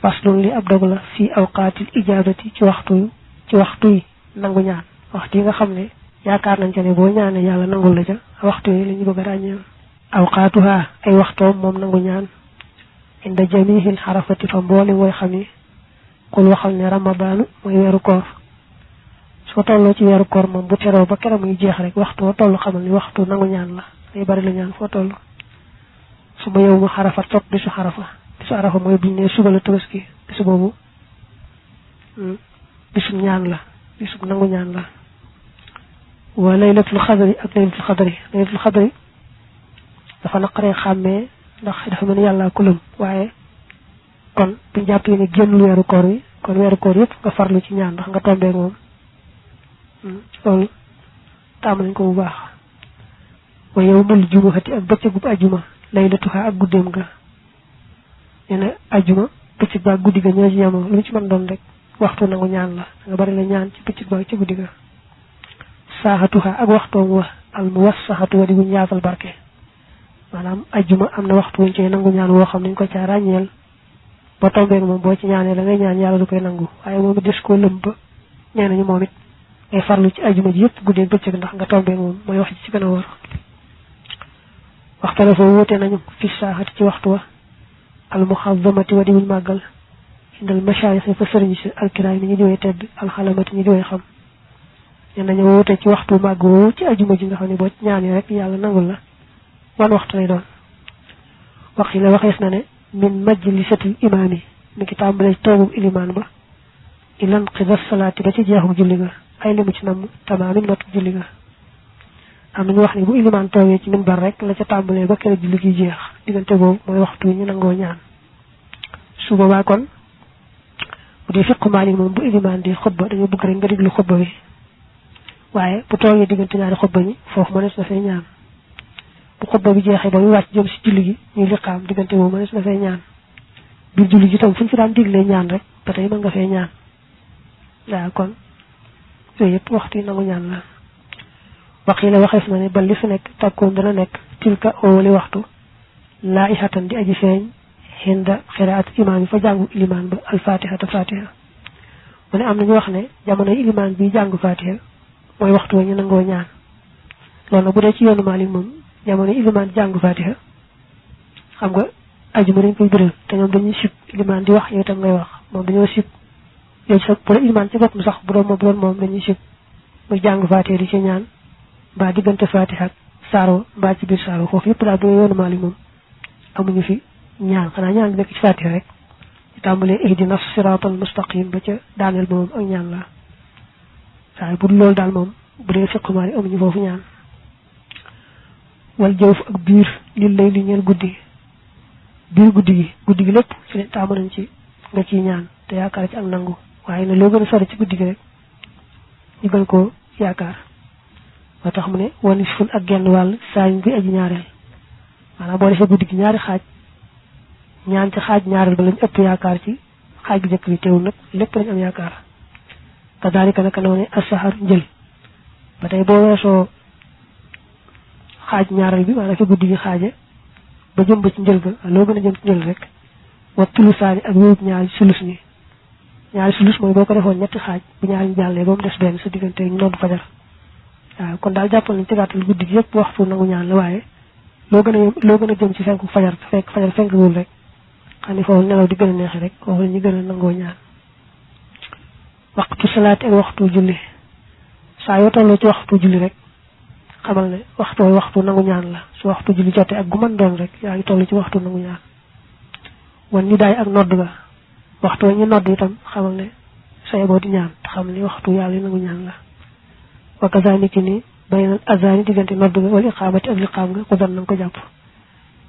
faslun li ab dog la fi awqaatil ijaabati ci waxtu yi nangu ñaan waxtu yi nga xam ne yaakaar nañ ca ne boo ñaanee yàlla nangul la ca waxtu yi la ñu bëgg a ràññeel awqaatuha ay waxtoom moom nangu ñaan inda jamihil xarafati fa mboole mooy xam yi xul waxal ne ramadaanu mooy weeru koor soo tolloo ci weeru koor moom bu teroo ba keram muy jeex rek waxtu wa toll xamal ni waxtu nangu ñaan la day bari la ñaan foo toll su ma yow mu xarafa topp bisu arafa mooy biñ ne suba la tabaski bisu boobu bisu ñaan la bisu nangu ñaan la wa laylatul xadri ak laylatul xadri dafa naqaree xàmmee ndax dafa mel ni yàlla ku lëm waaye kon buñ jàppee ne génnul weeru koor wi kon weeru koor yëpp nga farlu ci ñaan ndax nga tombeek moom loolu tàmm nañ ko bu baax wa yawmul jumuhati ak bëccëgub ajuma laylatuha ak guddeem ga nee na ajuma bëccëg ba ak guddi ga ñoo ci yemoo lu ci mën doon rek waxtu nangu ñaan la nga bari la ñaan ci bëccëg ba ak ci guddi ga saaxatuha ak waxtoom wa al muwassaxatu wa di buñ yaatal barke maanaam ajuma am na waxtu wuñ cee nangu ñaan woo xam nañ ko caa ràññeel ba tombeek moom boo ci ñaanee la ngay ñaan yàlla du koy nangu waaye moom it des koo lëm ba nee nañu moom it ngay farlu ci ajuma ji yëpp guddeeg bëccëg ndax nga tombeek moom mooy wax ci gën a wóor waxtu la foo wóote nañu fi saaxati ci waxtu wa al muxazamati wa di buñ màggal indal machaayix fa sëriñ si alkiraay ni ñu diwee tedd alxalamati ñu diwee xam nee nañu wóote ci waxtu màgg woowu ci ajuma ji nga xam ne boo ci ñaanee rek yàlla nangul la wan waxtu lay doon wax yi la waxees na ne min majlisatil imaam yi mi ngi tàmbalee toogum ilimaan ba ilan qida salaati ba ci jeexu julli ga ay limu ci namm tamaamin matu julli ga am nañu wax ne bu ilimaan toogee ci minbar rek la ca tàmbalee ba kër julli gi jeex diggante boobu mooy waxtu ñu nangoo ñaan su boobaa kon bu dee fiqu maalik moom bu ilimaan di xutba dañoo bëgg rek nga déglu xutba bi waaye bu toogee diggante ñaari xutba ñi foofu mënees na fay ñaan bu xutba bi jeexee ba muy wàcc jëm si julli gi ñuy liqaam diggante boobu mënees na fay ñaan biir julli gi tam fu ñu fi daan diglee ñaan rek ba tey mën nga fay ñaan waaw kon yooyu yëpp waxtu yi nangu ñaan la wax yi la waxees na ne ba li fi nekk takkoon dana nekk tilka oowali waxtu laa ihatan di aji feeñ xinda xiraat imaam yi fa jàngu ilimaan ba alfatihata fatiha mu ne am nañu wax ne jamono ilimaan bi jàngu fatiha mooy waxtu wa ñu nangoo ñaan loolu nag bu dee ci yoonu Maalik moom jamono ilimaan jàngu fatiha xam nga ajuma dañ koy biral te ñoom dañuy sib ilimaan di wax yow itam ngay wax moom dañoo sib yow sax bu la ilimaan ci boppam sax bu doon moom dañuy sib muy jàng fatiha di ci ñaan mbaa diggante fatiha ak saaro mbaa ci biir saaro foofu yëpp daal bu yoonu Maalik moom amuñu fi ñaan xanaa ñaan nekk ci fatiha rek ci tàmbalee ihdina siraatal mustaqim ba ca daaneel ba moom ak ñaan la waaye bu loolu daal moom bu dee fiqu Maalik amuñu foofu ñaan wal jawf ak biir li lay li ñeel guddi biir guddi gi lépp ci taamu nañ ci nga ciy ñaan te yaakaar ci ak nangu waaye ne loo gën a sori ci guddi gi rek ñu gën koo yaakaar moo tax mu ne wanis ful ak genn wàll saa ñu koy aji ñaareel maanaam boo defee guddi gi ñaari xaaj ñaan ci xaaj ñaareel ba lañ ëpp yaakaar ci xaaj bi njëkk bi teewul nag lépp lañ am yaakaar kadaalika naka noonu asaxar njël ba tey boo weesoo xaaj ñaareel bi maanaam fi guddi gi xaaje ba jëm ba ci njël ga loo gën a jëm ci njël rek wa tulusaani ak wéyub ñaari sulus ni ñaari sulus mooy boo ko defoon ñetti xaaj bu ñaari ñu jàllee ba mu des benn sa diggante ñu noonu fajar waaw kon daal jàppal nañ ci gàttal guddi gi yëpp waxtu nangu ñaan la waaye loo gën a jëm ci fenku fajar fekk fajar fenk wul rek xam ni foofu nelaw di gën a neexee rek foofu la ñu gën a nangoo ñaan waxtu salaati ak waxtu julli saa yoo tolloo ci waxtu julli rek xamal ne waxtu nangu ñaan la su waxtu julli jotee ak gu mën doon rek yaa ngi toll ci waxtu nangu ñaan wan ñu daay ak nodd ga waxtu ñu nodd itam xamal ne say boo di ñaan te xam ni waxtu yàlla yi nangu ñaan la wa kazaalika ni baynal azaani diggante nodd ga wala iqaamati ak liqaam nga ko doon na nga ko jàpp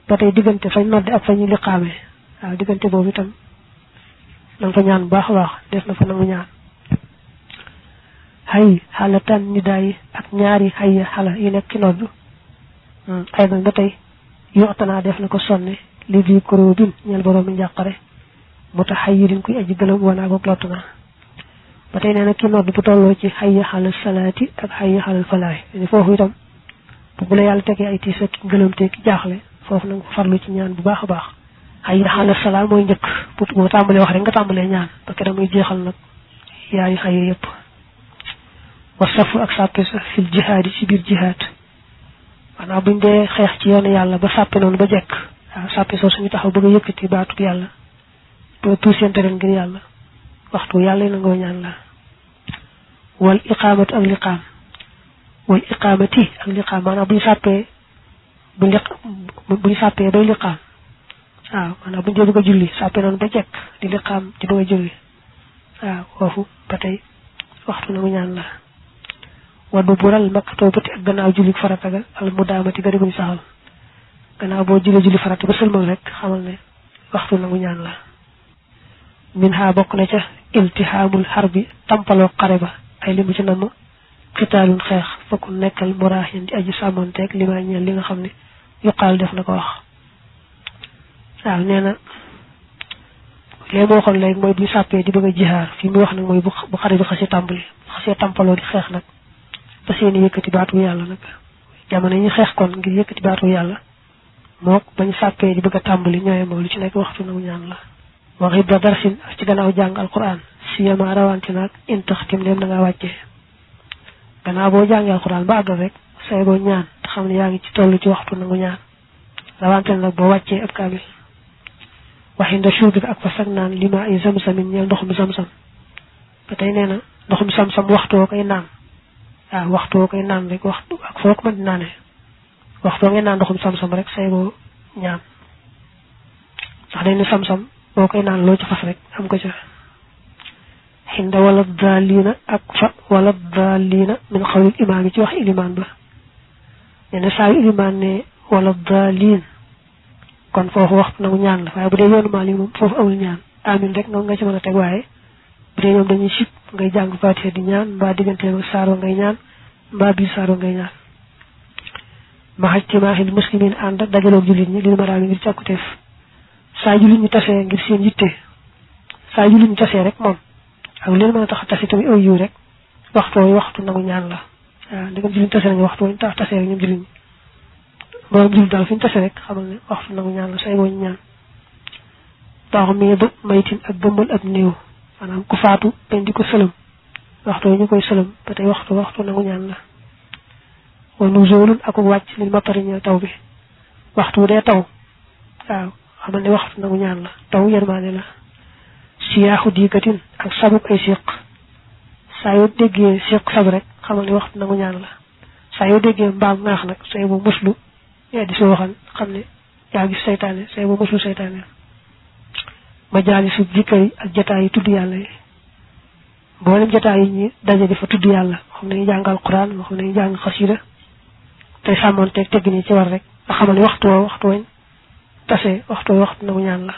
ba tey diggante fañ nodde ak fañu liqaamee waaw diggante boobu itam na nga fa ñaan bu baax a baax def na fa nangu ñaan xay xalatan ni daay ak ñaari xay xala yi nekk ci nodd ay nag ba tey yoxtanaa def na ko sonne li di korobin ñeel boroomi njàqare mu tax xay yi din koy aji gëlëm wanaa boog lott na ba tey nee na ki nodd bu tolloo ci xay xalal salaati ak xay xalal falaay ni foofu itam bu la yàlla tegee ay tiis ak gëlëm te ki jaaxle foofu nanga ko farlu ci ñaan bu baax a baax hayya ala salaa mooy njëkk boo tàmbalee wax rek nga tàmbalee ñaan ba ke muy jeexal nag yaayu hayya yëpp wa safu ak sàppe sa fil jihaadi ci biir jihaad maanaam buñ dee xeex ci yoonu yàlla ba sàppe noonu ba jekk waaw sàppe soo suñu taxaw bëgg a yëkkati baatub yàlla ba tuusente ren ngir yàlla waxtu yàlla yi nangoo ñaan la wal iqaamatu ak liqaam wal iqaamati ak liqaam maanaam buñ sàppee buñ sàppee bay liqaam waaw maanaam buñ dee bëgg a julli sàppe noonu ba jekk di liqaam di bëgg a julli waaw foofu ba tey waxtu nangu ñaan la waddu bural maktubati ak gannaaw julli farata ga al mudaamati ga di buñ saxal gannaaw boo julli farata ba sëlmal rek xamal ne waxtu nangu ñaan la min ha bokk na ca iltihaamul harbi tampaloo xare ba ay limu ci namm xitaalun xeex fokku nekkal muraahin di aji sàmmonteeg li ma ñeel li nga xam ne yuqaal def na ko wax waaw nee na léegi moo waxoon léegi mooy bu ñu sàppee di bëgg a jihaar fii mu wax nag mooy bu xare bi xasee tàmbali xasee tampaloo di xeex nag ba seeni yëkkati baatu yàlla nag jamono yi ñu xeex kon ngir yëkkati baatu yàlla mook bañ sàppee di bëgg a tàmbali ñooye moo lu ci nekk waxtu nagu ñaan la waxit ba darsin ak ci gannaaw jàng alquran si yama rawante naag intaxtim léem na nga wàccee gannaaw boo jàngee alquran ba àggal rek say boo ñaan te xam ne yaa ngi ci toll ci waxtu nangu ñaan rawante nag boo wàccee ab kaamil waxinda suubi ak fa sag naan lima ay zamsamin ñeel ndoxum zamsam ba tey nee na ndoxum zamsam waxtoo koy naan waaw waxtoo koy naan rek waxtu ak foo ko mën di naanee waxtoo ngay naan ndoxum zamsam rek say boo ñaan ndax dañ ne zamsam boo koy naan loo ci fas rek am ko ca xinda wala daalina ak fa wala daalina min xawlil imaam yi ci wax ilimaan ba nee na saa yu ilimaan ne wala daalin kon foofu waxtu nangu ñaan la waaye bu dee yoonu maali moom foofu amul ñaan amin rek nga ci mën a teg waaye bu dee ñoom dañuy sib ngay jàng Faatiha di ñaan mbaa digganteem ak saaro ngay ñaan mbaa biir saaro ngay ñaan maxaj ci maaxil muslimin ànd ak dajaloog jullit ñi lil maraami ngir càkkuteef saa jullit ñi tasee ngir seen yitte saa jullit ñi tasee rek moom ak leen mën a tax tase tamit aw yiw rek waxtu nangu ñaan la waaw ndigam jullit tase nañu waxtu tax tasee rek ñoom jullit ñi borom jullit daal fi ñu tase rek xamal ne waxtu nangu ñaan la say boo ñu ñaan taaxu mi ba maytin ak bëmbal ab néew maanaam ku faatu dañ di ko sëlëm waxtu ñu koy sëlëm ba tey waxtu nangu ñaan la wanu zoolun ak wàcc lil matari ñeel taw bi waxtu dee taw waaw xamal ne waxtu nangu ñaan la taw yërmaane la siyaaxu diikatin ak sabuk ay siq saa yoo déggee siq sab rek xamal ne waxtu nangu ñaan la saa yoo déggee mbaam ngaax nag say bu muslu yaa di soo waxal xam ne yaa gis saytaane say bu muslu saytaane majaalisu zikkari ak jataay yi tudd yàlla yi mboolem jataay yi ñi daje di fa tudd yàlla xam ne ñu jàngal Alquran xam ne ñu jàng xasida tey sàmmoonteeg tegg ni ci war rek nga xamal ne waxtu wañ tase waxtu nangu ñaan la